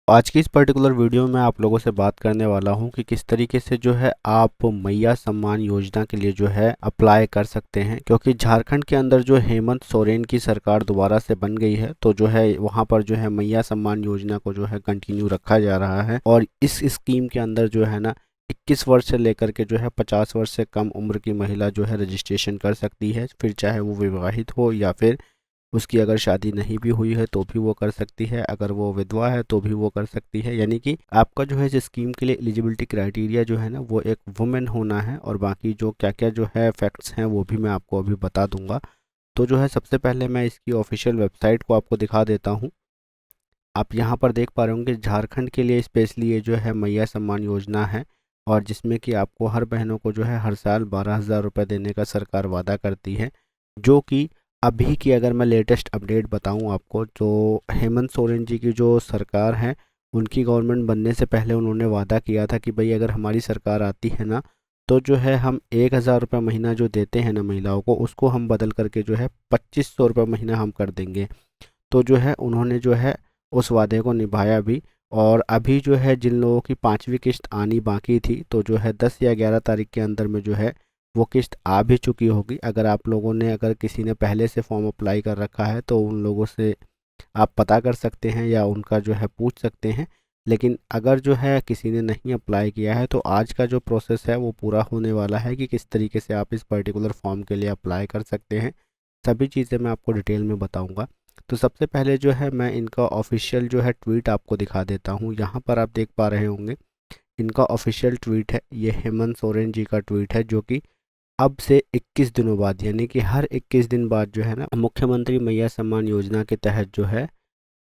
आज की इस पर्टिकुलर वीडियो में आप लोगों से बात करने वाला हूं कि किस तरीके से जो है आप मैया सम्मान योजना के लिए जो है अप्लाई कर सकते हैं, क्योंकि झारखंड के अंदर जो हेमंत सोरेन की सरकार दोबारा से बन गई है, तो जो है वहां पर जो है मैया सम्मान योजना को जो है कंटिन्यू रखा जा रहा है। और इस स्कीम के अंदर जो है ना 21 वर्ष से लेकर के जो है 50 वर्ष से कम उम्र की महिला जो है रजिस्ट्रेशन कर सकती है, फिर चाहे वो विवाहित हो या फिर उसकी अगर शादी नहीं भी हुई है तो भी वो कर सकती है, अगर वो विधवा है तो भी वो कर सकती है। यानी कि आपका जो है इस स्कीम के लिए एलिजिबिलिटी क्राइटेरिया जो है ना वो एक वुमेन होना है, और बाकी जो क्या क्या जो है फैक्ट्स हैं वो भी मैं आपको अभी बता दूंगा। तो जो है सबसे पहले मैं इसकी ऑफिशियल वेबसाइट को आपको दिखा देता हूँ। आप यहाँ पर देख पा रहे होंगे झारखंड के लिए स्पेशली ये जो है मैया सम्मान योजना है, और जिसमें कि आपको हर बहनों को जो है हर साल 12,000 रुपये देने का सरकार वादा करती है। जो कि अभी की अगर मैं लेटेस्ट अपडेट बताऊं आपको, तो हेमंत सोरेन जी की जो सरकार है, उनकी गवर्नमेंट बनने से पहले उन्होंने वादा किया था कि भाई अगर हमारी सरकार आती है ना, तो जो है हम 1,000 रुपये महीना जो देते हैं ना महिलाओं को, उसको हम बदल करके जो है 2,500 रुपये महीना हम कर देंगे। तो जो है उन्होंने जो है उस वादे को निभाया भी। और अभी जो है जिन लोगों की 5वीं किस्त आनी बाकी थी, तो जो है 10 या 11 तारीख के अंदर में जो है वो किस्त आ भी चुकी होगी। अगर आप लोगों ने अगर किसी ने पहले से फॉर्म अप्लाई कर रखा है तो उन लोगों से आप पता कर सकते हैं या उनका जो है पूछ सकते हैं। लेकिन अगर जो है किसी ने नहीं अप्लाई किया है, तो आज का जो प्रोसेस है वो पूरा होने वाला है कि किस तरीके से आप इस पर्टिकुलर फॉर्म के लिए अप्लाई कर सकते हैं। सभी चीज़ें मैं आपको डिटेल में बताऊंगा। तो सबसे पहले जो है मैं इनका ऑफिशियल जो है ट्वीट आपको दिखा देता हूँ। यहाँ पर आप देख पा रहे होंगे इनका ऑफिशियल ट्वीट है, ये हेमंत सोरेन जी का ट्वीट है, जो कि अब से 21 दिनों बाद यानी कि हर 21 दिन बाद जो है ना मुख्यमंत्री मैया सम्मान योजना के तहत जो है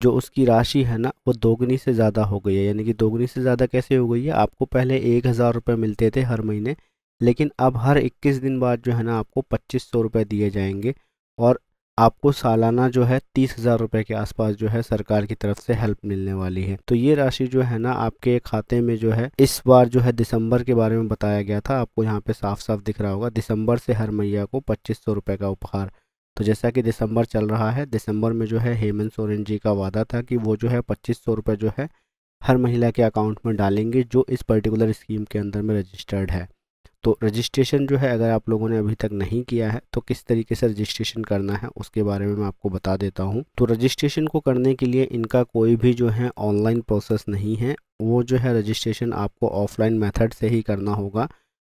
जो उसकी राशि है ना वो दोगुनी से ज़्यादा हो गई है। यानी कि दोगुनी से ज़्यादा कैसे हो गई है, आपको पहले 1,000 रुपये मिलते थे हर महीने, लेकिन अब हर 21 दिन बाद जो है ना आपको 2,500 रुपये दिए जाएंगे। और आपको सालाना जो है 30,000 रुपये के आसपास जो है सरकार की तरफ से हेल्प मिलने वाली है। तो ये राशि जो है ना आपके खाते में जो है इस बार जो है दिसंबर के बारे में बताया गया था, आपको यहाँ पे साफ साफ दिख रहा होगा, दिसंबर से हर मैया को 2,500 रुपये का उपहार। तो जैसा कि दिसंबर चल रहा है, दिसंबर में जो है हेमंत सोरेन जी का वादा था कि वो जो है 2,500 रुपये जो है हर महिला के अकाउंट में डालेंगे जो इस पर्टिकुलर स्कीम के अंदर में रजिस्टर्ड है। तो रजिस्ट्रेशन जो है अगर आप लोगों ने अभी तक नहीं किया है तो किस तरीके से रजिस्ट्रेशन करना है उसके बारे में मैं आपको बता देता हूँ। तो रजिस्ट्रेशन को करने के लिए इनका कोई भी जो है ऑनलाइन प्रोसेस नहीं है, वो जो है रजिस्ट्रेशन आपको ऑफलाइन मेथड से ही करना होगा।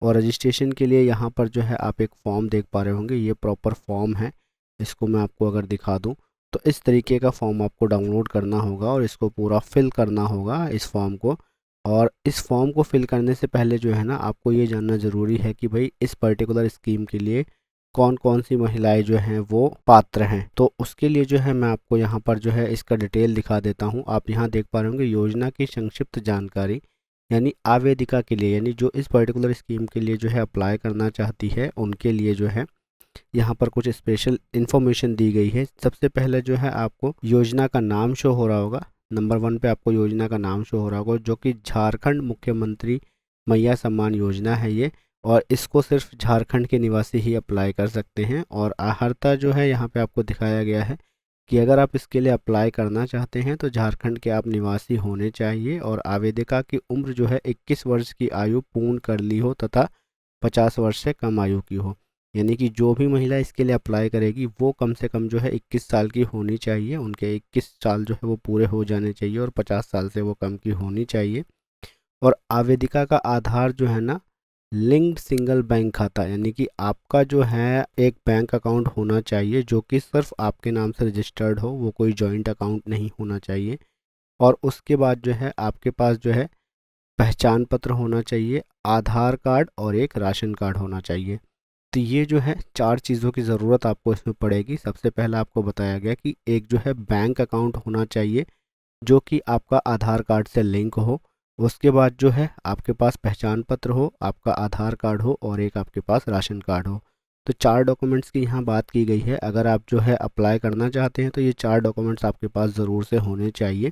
और रजिस्ट्रेशन के लिए यहाँ पर जो है आप एक फॉर्म देख पा रहे होंगे, ये प्रॉपर फॉर्म है। इसको मैं आपको अगर दिखा दूँ तो इस तरीके का फॉर्म आपको डाउनलोड करना होगा और इसको पूरा फिल करना होगा इस फॉर्म को। और इस फॉर्म को फिल करने से पहले जो है ना आपको ये जानना ज़रूरी है कि भाई इस पर्टिकुलर स्कीम के लिए कौन कौन सी महिलाएं जो हैं वो पात्र हैं। तो उसके लिए जो है मैं आपको यहाँ पर जो है इसका डिटेल दिखा देता हूँ। आप यहाँ देख पा रहे होंगे योजना की संक्षिप्त जानकारी, यानी आवेदिका के लिए, यानी जो इस पर्टिकुलर स्कीम के लिए जो है अप्लाई करना चाहती है उनके लिए जो है यहाँ पर कुछ स्पेशल इन्फॉर्मेशन दी गई है। सबसे पहले जो है आपको योजना का नाम शो हो रहा होगा, नंबर 1 पे आपको योजना का नाम शो हो रहा होगा, जो कि झारखंड मुख्यमंत्री मैया सम्मान योजना है ये। और इसको सिर्फ झारखंड के निवासी ही अप्लाई कर सकते हैं। और आहर्ता जो है यहाँ पे आपको दिखाया गया है कि अगर आप इसके लिए अप्लाई करना चाहते हैं तो झारखंड के आप निवासी होने चाहिए, और आवेदिका की उम्र जो है 21 वर्ष की आयु पूर्ण कर ली हो तथा 50 वर्ष से कम आयु की हो। यानी कि जो भी महिला इसके लिए अप्लाई करेगी वो कम से कम जो है 21 साल की होनी चाहिए, उनके 21 साल जो है वो पूरे हो जाने चाहिए और 50 साल से वो कम की होनी चाहिए। और आवेदिका का आधार जो है ना लिंक्ड सिंगल बैंक खाता, यानी कि आपका जो है एक बैंक अकाउंट होना चाहिए जो कि सिर्फ आपके नाम से रजिस्टर्ड हो, वो कोई जॉइंट अकाउंट नहीं होना चाहिए। और उसके बाद जो है आपके पास जो है पहचान पत्र होना चाहिए, आधार कार्ड और एक राशन कार्ड होना चाहिए। तो ये जो है 4 चीज़ों की ज़रूरत आपको इसमें पड़ेगी। सबसे पहला आपको बताया गया कि एक जो है बैंक अकाउंट होना चाहिए जो कि आपका आधार कार्ड से लिंक हो। उसके बाद जो है आपके पास पहचान पत्र हो, आपका आधार कार्ड हो और एक आपके पास राशन कार्ड हो। तो 4 डॉक्यूमेंट्स की यहाँ बात की गई है। अगर आप जो है अप्लाई करना चाहते हैं तो ये 4 डॉक्यूमेंट्स आपके पास ज़रूर से होने चाहिए।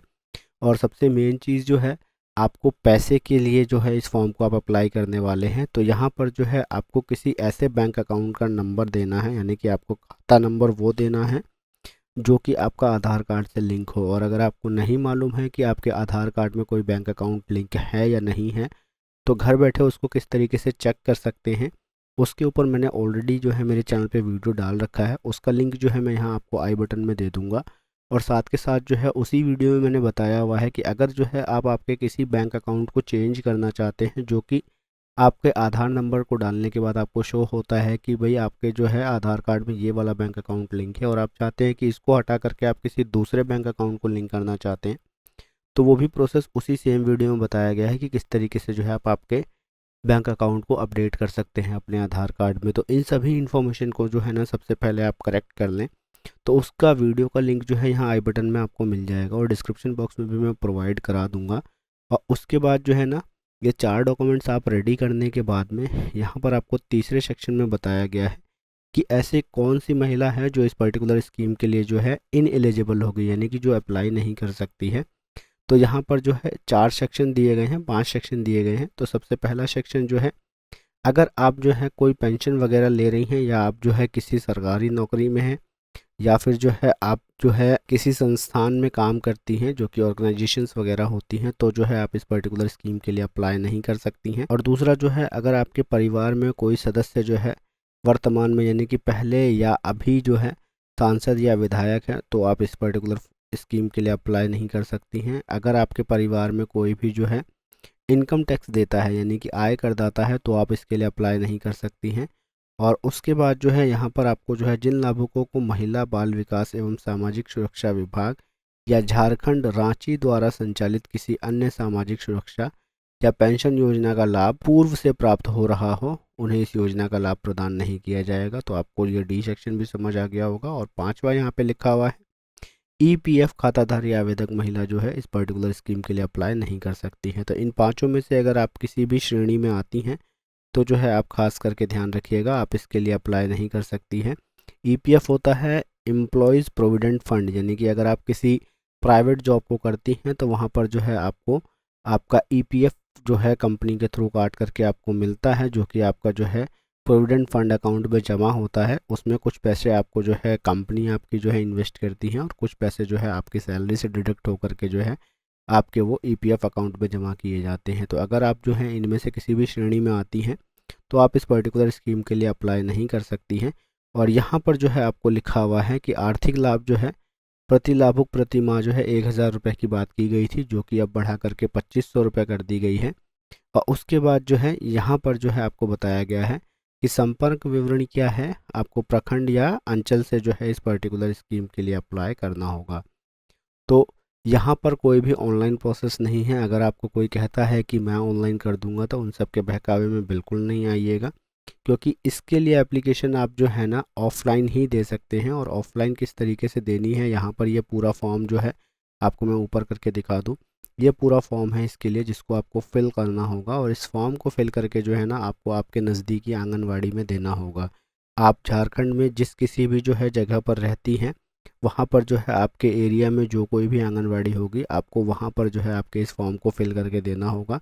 और सबसे मेन चीज़ जो है आपको पैसे के लिए जो है इस फॉर्म को आप अप्लाई करने वाले हैं, तो यहाँ पर जो है आपको किसी ऐसे बैंक अकाउंट का नंबर देना है, यानी कि आपको खाता नंबर वो देना है जो कि आपका आधार कार्ड से लिंक हो। और अगर आपको नहीं मालूम है कि आपके आधार कार्ड में कोई बैंक अकाउंट लिंक है या नहीं है, तो घर बैठे उसको किस तरीके से चेक कर सकते हैं, उसके ऊपर मैंने ऑलरेडी जो है मेरे चैनल पे वीडियो डाल रखा है। उसका लिंक जो है मैं यहाँ आपको आई बटन में दे दूँगा। और साथ के साथ जो है उसी वीडियो में मैंने बताया हुआ है कि अगर जो है आप आपके किसी बैंक अकाउंट को चेंज करना चाहते हैं, जो कि आपके आधार नंबर को डालने के बाद आपको शो होता है कि भाई आपके जो है आधार कार्ड में ये वाला बैंक अकाउंट लिंक है, और आप चाहते हैं कि इसको हटा करके आप किसी दूसरे बैंक अकाउंट को लिंक करना चाहते हैं, तो वो भी प्रोसेस उसी सेम वीडियो में बताया गया है कि किस तरीके से जो है आप आपके बैंक अकाउंट को अपडेट कर सकते हैं अपने आधार कार्ड में। तो इन सभी इन्फॉर्मेशन को जो है ना सबसे पहले आप करेक्ट कर लें। तो उसका वीडियो का लिंक जो है यहाँ आई बटन में आपको मिल जाएगा, और डिस्क्रिप्शन बॉक्स में भी मैं प्रोवाइड करा दूंगा। और उसके बाद जो है ना ये 4 डॉक्यूमेंट्स आप रेडी करने के बाद में यहाँ पर आपको तीसरे सेक्शन में बताया गया है कि ऐसे कौन सी महिला है जो इस पर्टिकुलर स्कीम के लिए जो है इन एलिजिबल हो गई, यानी कि जो अप्लाई नहीं कर सकती है। तो यहाँ पर जो है 4 सेक्शन दिए गए हैं, 5 सेक्शन दिए गए हैं। तो सबसे पहला सेक्शन जो है, अगर आप जो है कोई पेंशन वगैरह ले रही हैं, या आप जो है किसी सरकारी नौकरी में हैं, या फिर जो है आप जो है किसी संस्थान में काम करती हैं जो कि ऑर्गेनाइजेशंस वगैरह होती हैं, तो जो है आप इस पर्टिकुलर स्कीम के लिए अप्लाई नहीं कर सकती हैं। और दूसरा जो है, अगर आपके परिवार में कोई सदस्य जो है वर्तमान में, यानी कि पहले या अभी जो है सांसद या विधायक है, तो आप इस पर्टिकुलर स्कीम के लिए अप्लाई नहीं कर सकती हैं। अगर आपके परिवार में कोई भी जो है इनकम टैक्स देता है, यानी कि आय करदाता है, तो आप इसके लिए अप्लाई नहीं कर सकती हैं। और उसके बाद जो है यहाँ पर आपको जो है जिन लाभुकों को महिला बाल विकास एवं सामाजिक सुरक्षा विभाग या झारखंड रांची द्वारा संचालित किसी अन्य सामाजिक सुरक्षा या पेंशन योजना का लाभ पूर्व से प्राप्त हो रहा हो, उन्हें इस योजना का लाभ प्रदान नहीं किया जाएगा। तो आपको ये डी सेक्शन भी समझ आ गया होगा। और 5वां यहाँ पे लिखा हुआ है, ईपीएफ खाताधारी आवेदक महिला जो है इस पर्टिकुलर स्कीम के लिए अप्लाई नहीं कर सकती है। तो इन पांचों में से अगर आप किसी भी श्रेणी में आती हैं, तो जो है आप खास करके ध्यान रखिएगा, आप इसके लिए अप्लाई नहीं कर सकती हैं। ईपीएफ होता है एम्प्लॉयज़ प्रोविडेंट फंड, यानी कि अगर आप किसी प्राइवेट जॉब को करती हैं, तो वहाँ पर जो है आपको आपका ईपीएफ जो है कंपनी के थ्रू काट करके आपको मिलता है, जो कि आपका जो है प्रोविडेंट फंड अकाउंट में जमा होता है। उसमें कुछ पैसे आपको जो है कंपनी आपकी जो है इन्वेस्ट करती हैं, और कुछ पैसे जो है आपकी सैलरी से डिडक्ट होकर के जो है आपके वो ईपीएफ अकाउंट में जमा किए जाते हैं। तो अगर आप जो है इनमें से किसी भी श्रेणी में आती हैं, तो आप इस पर्टिकुलर स्कीम के लिए अप्लाई नहीं कर सकती हैं। और यहाँ पर जो है आपको लिखा हुआ है कि आर्थिक लाभ जो है प्रति लाभुक प्रति माह जो है 1000 रुपये की बात की गई थी, जो कि अब बढ़ा करके 2500 रुपये कर दी गई है। और उसके बाद जो है यहाँ पर जो है आपको बताया गया है कि संपर्क विवरण क्या है, आपको प्रखंड या अंचल से जो है इस पर्टिकुलर स्कीम के लिए अप्लाई करना होगा। तो यहाँ पर कोई भी ऑनलाइन प्रोसेस नहीं है। अगर आपको कोई कहता है कि मैं ऑनलाइन कर दूंगा, तो उन सब के बहकावे में बिल्कुल नहीं आइएगा, क्योंकि इसके लिए एप्लीकेशन आप जो है ना ऑफलाइन ही दे सकते हैं। और ऑफलाइन किस तरीके से देनी है, यहाँ पर ये पूरा फॉर्म जो है आपको मैं ऊपर करके दिखा दूँ। ये पूरा फॉर्म है इसके लिए, जिसको आपको फिल करना होगा, और इस फॉर्म को फिल करके जो है ना आपको आपके नज़दीकी आंगनवाड़ी में देना होगा। आप झारखंड में जिस किसी भी जो है जगह पर रहती हैं, वहाँ पर जो है आपके एरिया में जो कोई भी आंगनवाड़ी होगी, आपको वहाँ पर जो है आपके इस फॉर्म को फिल करके देना होगा।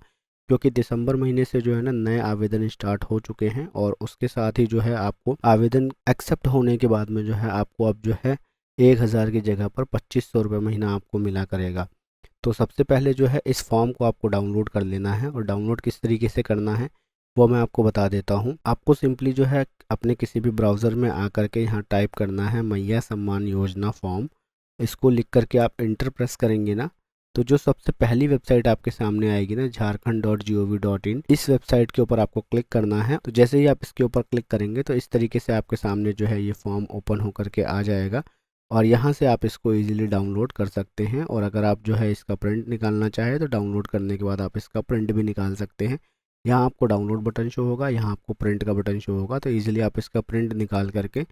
क्योंकि दिसंबर महीने से जो है ना नए आवेदन स्टार्ट हो चुके हैं, और उसके साथ ही जो है आपको आवेदन एक्सेप्ट होने के बाद में जो है आपको अब जो है 1000 की जगह पर 2500 रुपये महीना आपको मिला करेगा। तो सबसे पहले जो है इस फॉर्म को आपको डाउनलोड कर लेना है, और डाउनलोड किस तरीके से करना है वो मैं आपको बता देता हूँ। आपको सिंपली जो है अपने किसी भी ब्राउज़र में आकर के यहाँ टाइप करना है मैया सम्मान योजना फॉर्म। इसको लिख करके आप इंटर प्रेस करेंगे ना, तो जो सबसे पहली वेबसाइट आपके सामने आएगी ना, झारखंड.gov.in, इस वेबसाइट के ऊपर आपको क्लिक करना है। तो जैसे ही आप इसके ऊपर क्लिक करेंगे, तो इस तरीके से आपके सामने जो है ये फॉर्म ओपन होकर के आ जाएगा, और यहाँ से आप इसको इजीली डाउनलोड कर सकते हैं। और अगर आप जो है इसका प्रिंट निकालना चाहें, तो डाउनलोड करने के बाद आप इसका प्रिंट भी निकाल सकते हैं। यहाँ आपको डाउनलोड बटन शो होगा, यहाँ आपको प्रिंट का बटन शो होगा, तो इजीली आप इसका प्रिंट निकाल करके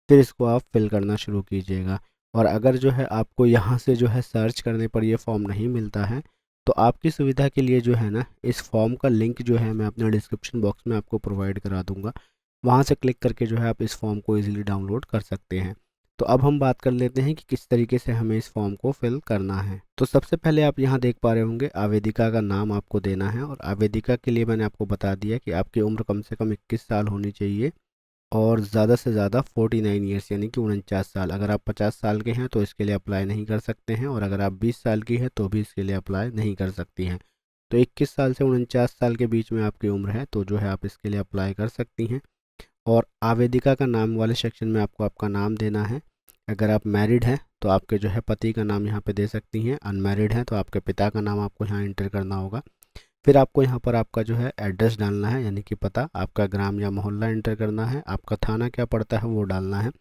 फिर इसको आप फिल करना शुरू कीजिएगा। और अगर जो है आपको यहाँ से जो है सर्च करने पर ये फॉर्म नहीं मिलता है, तो आपकी सुविधा के लिए जो है ना इस फॉर्म का लिंक जो है मैं अपने डिस्क्रिप्शन बॉक्स में आपको प्रोवाइड करा दूंगा। वहाँ से क्लिक करके जो है आप इस फॉर्म को इजीली डाउनलोड कर सकते हैं। तो अब हम बात कर लेते हैं कि किस तरीके से हमें इस फॉर्म को फिल करना है। तो सबसे पहले आप यहाँ देख पा रहे होंगे आवेदिका का नाम आपको देना है, और आवेदिका के लिए मैंने आपको बता दिया कि आपकी उम्र कम से कम 21 साल होनी चाहिए, और ज़्यादा से ज़्यादा 49 ईयर्स यानी कि 49 साल। अगर आप 50 साल के हैं तो इसके लिए अप्लाई नहीं कर सकते हैं, और अगर आप 20 साल की हैं तो भी इसके लिए अप्लाई नहीं कर सकती हैं। तो 21 साल से 49 साल के बीच में आपकी उम्र है तो जो है आप इसके लिए अप्लाई कर सकती हैं। और आवेदिका का नाम वाले सेक्शन में आपको आपका नाम देना है। अगर आप मैरिड हैं तो आपके जो है पति का नाम यहाँ पे दे सकती हैं, अनमैरिड हैं तो आपके पिता का नाम आपको यहाँ इंटर करना होगा। फिर आपको यहाँ पर आपका जो है एड्रेस डालना है, यानी कि पता, आपका ग्राम या मोहल्ला इंटर करना है, आपका थाना क्या पड़ता है वो डालना है,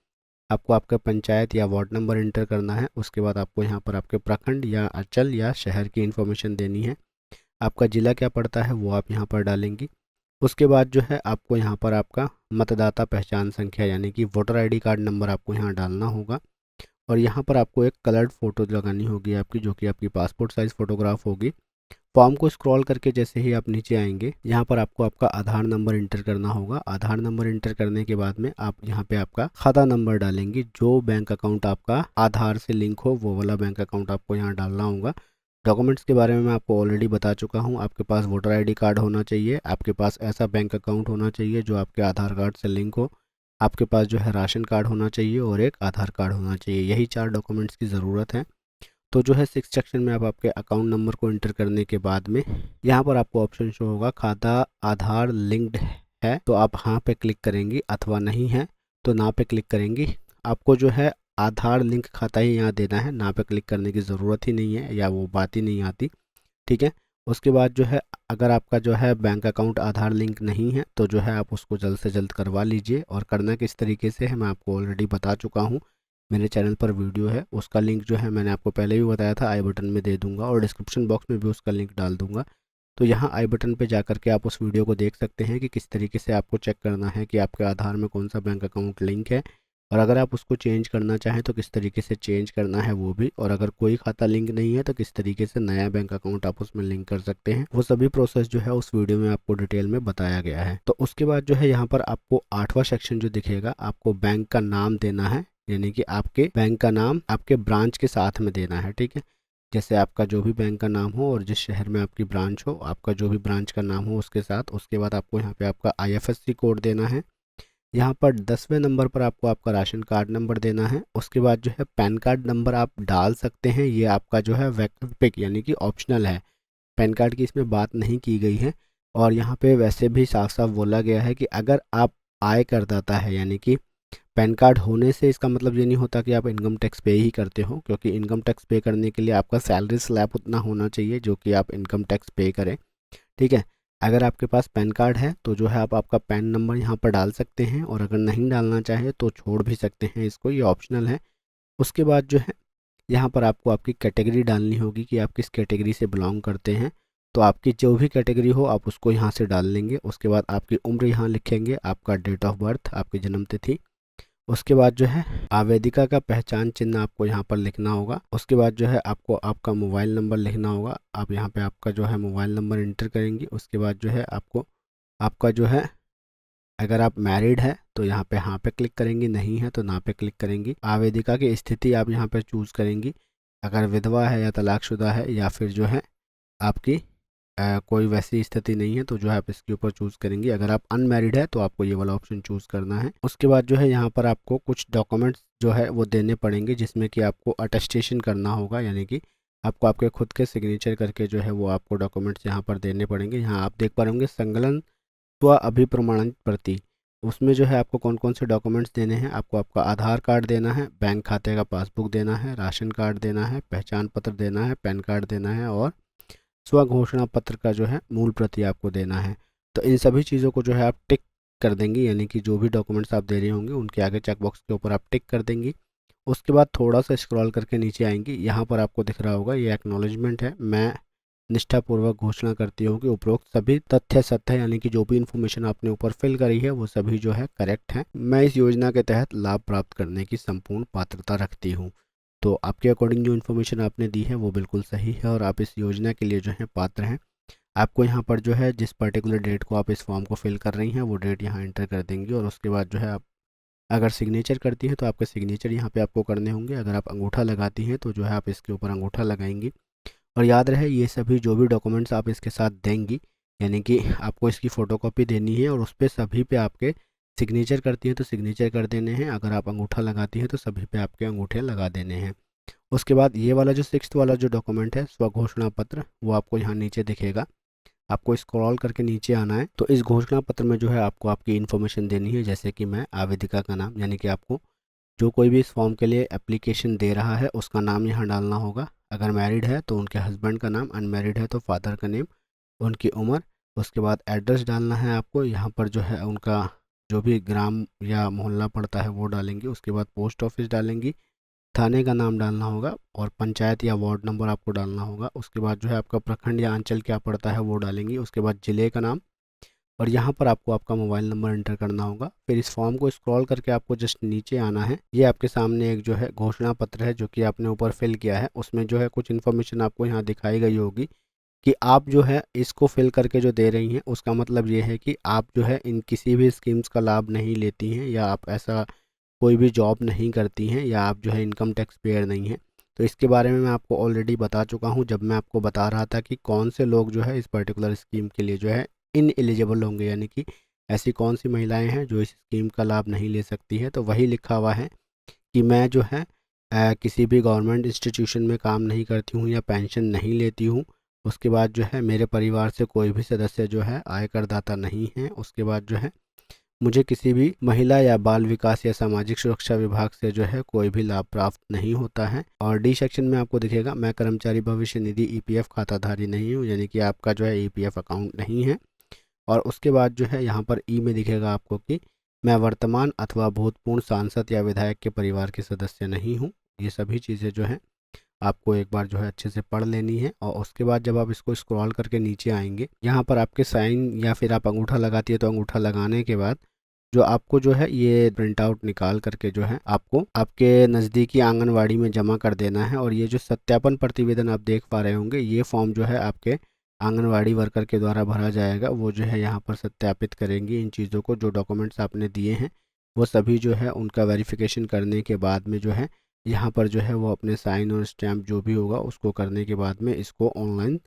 आपको आपका पंचायत या वार्ड नंबर इंटर करना है। उसके बाद आपको यहाँ पर आपके प्रखंड या अंचल या शहर की इन्फॉर्मेशन देनी है, आपका ज़िला क्या पड़ता है वो आप यहाँ पर डालेंगी। उसके बाद जो है आपको यहाँ पर आपका मतदाता पहचान संख्या यानी कि वोटर आईडी कार्ड नंबर आपको यहाँ डालना होगा, और यहाँ पर आपको एक कलर्ड फ़ोटो लगानी होगी आपकी, जो कि आपकी पासपोर्ट साइज़ फ़ोटोग्राफ होगी। फॉर्म को स्क्रॉल करके जैसे ही आप नीचे आएंगे यहाँ पर आपको आपका आधार नंबर इंटर करना होगा। आधार नंबर इंटर करने के बाद में आप यहाँ पे आपका खाता नंबर डालेंगे, जो बैंक अकाउंट आपका आधार से लिंक हो वो वाला बैंक अकाउंट आपको यहाँ डालना होगा। डॉक्यूमेंट्स के बारे में मैं आपको ऑलरेडी बता चुका हूँ। आपके पास वोटर आईडी कार्ड होना चाहिए, आपके पास ऐसा बैंक अकाउंट होना चाहिए जो आपके आधार कार्ड से लिंक हो, आपके पास जो है राशन कार्ड होना चाहिए और एक आधार कार्ड होना चाहिए। यही 4 डॉक्यूमेंट्स की ज़रूरत है। तो जो है 6 सेक्शन में आप आपके अकाउंट नंबर को इंटर करने के बाद में यहाँ पर आपको ऑप्शन शो होगा खाता आधार लिंक्ड है, तो आप हाँ पे क्लिक करेंगी, अथवा नहीं है तो ना पे क्लिक करेंगी। आपको जो है आधार लिंक खाता ही यहाँ देना है, ना पे क्लिक करने की ज़रूरत ही नहीं है या वो बात ही नहीं आती, ठीक है। उसके बाद जो है अगर आपका जो है बैंक अकाउंट आधार लिंक नहीं है तो जो है आप उसको जल्द से जल्द करवा लीजिए। और करना किस तरीके से है मैं आपको ऑलरेडी बता चुका हूँ, मेरे चैनल पर वीडियो है, उसका लिंक जो है मैंने आपको पहले भी बताया था, आई बटन में दे दूंगा और डिस्क्रिप्शन बॉक्स में भी उसका लिंक डाल दूंगा। तो यहाँ आई बटन पे जा करके आप उस वीडियो को देख सकते हैं कि किस तरीके से आपको चेक करना है कि आपके आधार में कौन सा बैंक अकाउंट लिंक है, और अगर आप उसको चेंज करना चाहें तो किस तरीके से चेंज करना है वो भी, और अगर कोई खाता लिंक नहीं है तो किस तरीके से नया बैंक अकाउंट आप उसमें लिंक कर सकते हैं। वो सभी प्रोसेस जो है उस वीडियो में आपको डिटेल में बताया गया है। तो उसके बाद जो है यहाँ पर आपको 8वां सेक्शन जो दिखेगा, आपको बैंक का नाम देना है, यानी कि आपके बैंक का नाम आपके ब्रांच के साथ में देना है, ठीक है। जैसे आपका जो भी बैंक का नाम हो और जिस शहर में आपकी ब्रांच हो, आपका जो भी ब्रांच का नाम हो उसके साथ। उसके बाद आपको यहाँ पे आपका IFSC कोड देना है। यहाँ पर 10वें नंबर पर आपको आपका राशन कार्ड नंबर देना है। उसके बाद जो है पैन कार्ड नंबर आप डाल सकते हैं, ये आपका जो है वैकल्पिक यानी कि ऑप्शनल है, पैन कार्ड की इसमें बात नहीं की गई है। और यहाँ पे वैसे भी साफ साफ बोला गया है कि अगर आप आय करदाता है, यानी कि पैन कार्ड होने से इसका मतलब ये नहीं होता कि आप इनकम टैक्स पे ही करते हो, क्योंकि इनकम टैक्स पे करने के लिए आपका सैलरी स्लैब उतना होना चाहिए जो कि आप इनकम टैक्स पे करें, ठीक है। अगर आपके पास पैन कार्ड है तो जो है आप आपका पैन नंबर यहाँ पर डाल सकते हैं, और अगर नहीं डालना चाहे तो छोड़ भी सकते हैं इसको, ये ऑप्शनल है। उसके बाद जो है यहाँ पर आपको आपकी कैटेगरी डालनी होगी कि आप किस कैटेगरी से बिलोंग करते हैं। तो आपकी जो भी कैटेगरी हो आप उसको यहाँ से डाल लेंगे। उसके बाद आपकी उम्र यहाँ लिखेंगे, आपका डेट ऑफ बर्थ, आपकी जन्म तिथि। उसके बाद जो है आवेदिका का पहचान चिन्ह आपको यहाँ पर लिखना होगा। उसके बाद जो है आपको आपका मोबाइल नंबर लिखना होगा, आप यहाँ पे आपका जो है मोबाइल नंबर इंटर करेंगे। उसके बाद जो है आपको आपका जो है अगर आप मैरिड है तो यहाँ पे हाँ पे क्लिक करेंगी, नहीं है तो ना पे क्लिक करेंगी। आवेदिका की स्थिति आप यहाँ पे चूज़ करेंगी, अगर विधवा है या तलाकशुदा है या फिर जो है आपकी कोई वैसी स्थिति नहीं है तो जो है आप इसके ऊपर चूज़ करेंगे। अगर आप अनमैरिड है तो आपको ये वाला ऑप्शन चूज़ करना है। उसके बाद जो है यहाँ पर आपको कुछ डॉक्यूमेंट्स जो है वो देने पड़ेंगे, जिसमें कि आपको अटेस्टेशन करना होगा, यानी कि आपको आपके खुद के सिग्नेचर करके जो है वो आपको डॉक्यूमेंट्स यहाँ पर देने पड़ेंगे। यहाँ आप देख पा होंगे संकलन स्व अभिप्रमाणन प्रति, उसमें जो है आपको कौन कौन से डॉक्यूमेंट्स देने हैं। आपको आपका आधार कार्ड देना है, बैंक खाते का पासबुक देना है, राशन कार्ड देना है, पहचान पत्र देना है, पैन कार्ड देना है, और स्व घोषणा पत्र का जो है मूल प्रति आपको देना है। तो इन सभी चीज़ों को जो है आप टिक कर देंगी, यानी कि जो भी डॉक्यूमेंट्स आप दे रहे होंगे उनके आगे चेकबॉक्स के ऊपर आप टिक कर देंगी। उसके बाद थोड़ा सा स्क्रॉल करके नीचे आएंगी, यहाँ पर आपको दिख रहा होगा ये एक्नॉलेजमेंट है। मैं निष्ठापूर्वक घोषणा करती हूँ कि उपरोक्त सभी तथ्य सत्य है, यानी कि जो भी इन्फॉर्मेशन आपने ऊपर फिल करी है वो सभी जो है करेक्ट है। मैं इस योजना के तहत लाभ प्राप्त करने की संपूर्ण पात्रता रखती हूँ। तो आपके अकॉर्डिंग जो इन्फॉर्मेशन आपने दी है वो बिल्कुल सही है और आप इस योजना के लिए जो है पात्र हैं। आपको यहाँ पर जो है जिस पर्टिकुलर डेट को आप इस फॉर्म को फिल कर रही हैं वो डेट यहाँ एंटर कर देंगी, और उसके बाद जो है आप अगर सिग्नेचर करती हैं तो आपके सिग्नेचर यहाँ पे आपको करने होंगे। अगर आप अंगूठा लगाती हैं तो जो है आप इसके ऊपर अंगूठा लगाएंगी। और याद रहे ये सभी जो भी डॉक्यूमेंट्स आप इसके साथ देंगी, यानी कि आपको इसकी फ़ोटोकॉपी देनी है और उस पर सभी पे आपके सिग्नेचर करती हैं तो सिग्नेचर कर देने हैं, अगर आप अंगूठा लगाती हैं तो सभी पे आपके अंगूठे लगा देने हैं। उसके बाद ये वाला जो 6th वाला जो डॉक्यूमेंट है स्वघोषणा पत्र, वो आपको यहाँ नीचे दिखेगा। आपको स्क्रॉल करके नीचे आना है। तो इस घोषणा पत्र में जो है आपको आपकी इन्फॉर्मेशन देनी है, जैसे कि मैं आवेदिका का नाम, यानी कि आपको जो कोई भी इस फॉर्म के लिए एप्लीकेशन दे रहा है उसका नाम यहाँ डालना होगा। अगर मैरिड है तो उनके हस्बैंड का नाम, अनमैरिड है तो फादर का नेम, उनकी उम्र। उसके बाद एड्रेस डालना है आपको, यहाँ पर जो है उनका जो भी ग्राम या मोहल्ला पड़ता है वो डालेंगे। उसके बाद पोस्ट ऑफिस डालेंगी, थाने का नाम डालना होगा और पंचायत या वार्ड नंबर आपको डालना होगा। उसके बाद जो है आपका प्रखंड या अंचल क्या पड़ता है वो डालेंगी। उसके बाद ज़िले का नाम और यहाँ पर आपको आपका मोबाइल नंबर एंटर करना होगा। फिर इस फॉर्म को स्क्रॉल करके आपको जस्ट नीचे आना है। ये आपके सामने एक जो है घोषणा पत्र है जो कि आपने ऊपर फिल किया है, उसमें जो है कुछ इन्फॉर्मेशन आपको यहाँ दिखाई गई होगी कि आप जो है इसको फिल करके जो दे रही हैं उसका मतलब ये है कि आप जो है इन किसी भी स्कीम्स का लाभ नहीं लेती हैं, या आप ऐसा कोई भी जॉब नहीं करती हैं, या आप जो है इनकम टैक्स पेयर नहीं हैं। तो इसके बारे में मैं आपको ऑलरेडी बता चुका हूँ जब मैं आपको बता रहा था कि कौन से लोग जो है इस पर्टिकुलर स्कीम के लिए जो है इन एलिजिबल होंगे, यानी कि ऐसी कौन सी महिलाएं हैं जो इस स्कीम का लाभ नहीं ले सकती हैं। तो वही लिखा हुआ है कि मैं जो है किसी भी गवर्नमेंट इंस्टीट्यूशन में काम नहीं करती हूँ या पेंशन नहीं लेती हूँ। उसके बाद जो है मेरे परिवार से कोई भी सदस्य जो है आयकरदाता नहीं है। उसके बाद जो है मुझे किसी भी महिला या बाल विकास या सामाजिक सुरक्षा विभाग से जो है कोई भी लाभ प्राप्त नहीं होता है। और डी सेक्शन में आपको दिखेगा मैं कर्मचारी भविष्य निधि ईपीएफ खाताधारी नहीं हूँ, यानी कि आपका जो है ईपीएफ अकाउंट नहीं है। और उसके बाद जो है यहाँ पर ई में दिखेगा आपको कि मैं वर्तमान अथवा भूतपूर्व सांसद या विधायक के परिवार के सदस्य नहीं हूँ। ये सभी चीज़ें जो है आपको एक बार जो है अच्छे से पढ़ लेनी है। और उसके बाद जब आप इसको स्क्रॉल करके नीचे आएंगे, यहाँ पर आपके साइन या फिर आप अंगूठा लगाती है तो अंगूठा लगाने के बाद जो आपको जो है ये प्रिंट आउट निकाल करके जो है आपको आपके नज़दीकी आंगनवाड़ी में जमा कर देना है। और ये जो सत्यापन प्रतिवेदन आप देख पा रहे होंगे, ये फॉर्म जो है आपके आंगनवाड़ी वर्कर के द्वारा भरा जाएगा। वो जो है यहाँ पर सत्यापित करेंगी इन चीज़ों को, जो डॉक्यूमेंट्स आपने दिए हैं वो सभी जो है उनका वेरिफिकेशन करने के बाद में जो है यहाँ पर जो है वो अपने साइन और स्टैम्प जो भी होगा उसको करने के बाद में इसको ऑनलाइन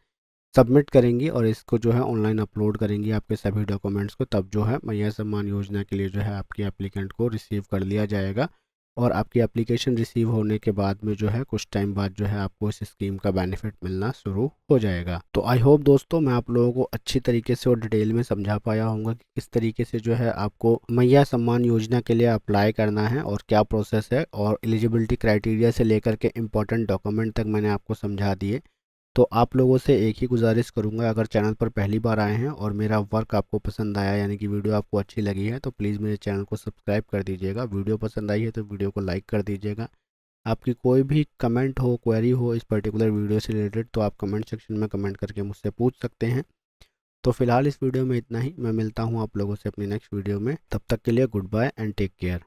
सबमिट करेंगी और इसको जो है ऑनलाइन अपलोड करेंगी आपके सभी डॉक्यूमेंट्स को। तब जो है मैया सम्मान योजना के लिए जो है आपके एप्लीकेंट को रिसीव कर लिया जाएगा। और आपकी एप्लीकेशन रिसीव होने के बाद में जो है कुछ टाइम बाद जो है आपको इस स्कीम का बेनिफिट मिलना शुरू हो जाएगा। तो आई होप दोस्तों मैं आप लोगों को अच्छी तरीके से और डिटेल में समझा पाया हूँगा कि किस तरीके से जो है आपको मैया सम्मान योजना के लिए अप्लाई करना है और क्या प्रोसेस है, और एलिजिबिलिटी क्राइटेरिया से लेकर के इम्पोर्टेंट डॉक्यूमेंट तक मैंने आपको समझा दिए। तो आप लोगों से एक ही गुजारिश करूंगा, अगर चैनल पर पहली बार आए हैं और मेरा वर्क आपको पसंद आया, यानी कि वीडियो आपको अच्छी लगी है, तो प्लीज़ मेरे चैनल को सब्सक्राइब कर दीजिएगा। वीडियो पसंद आई है तो वीडियो को लाइक कर दीजिएगा। आपकी कोई भी कमेंट हो, क्वेरी हो इस पर्टिकुलर वीडियो से रिलेटेड, तो आप कमेंट सेक्शन में कमेंट करके मुझसे पूछ सकते हैं। तो फिलहाल इस वीडियो में इतना ही। मैं मिलता हूँ आप लोगों से अपनी नेक्स्ट वीडियो में। तब तक के लिए good bye and take care.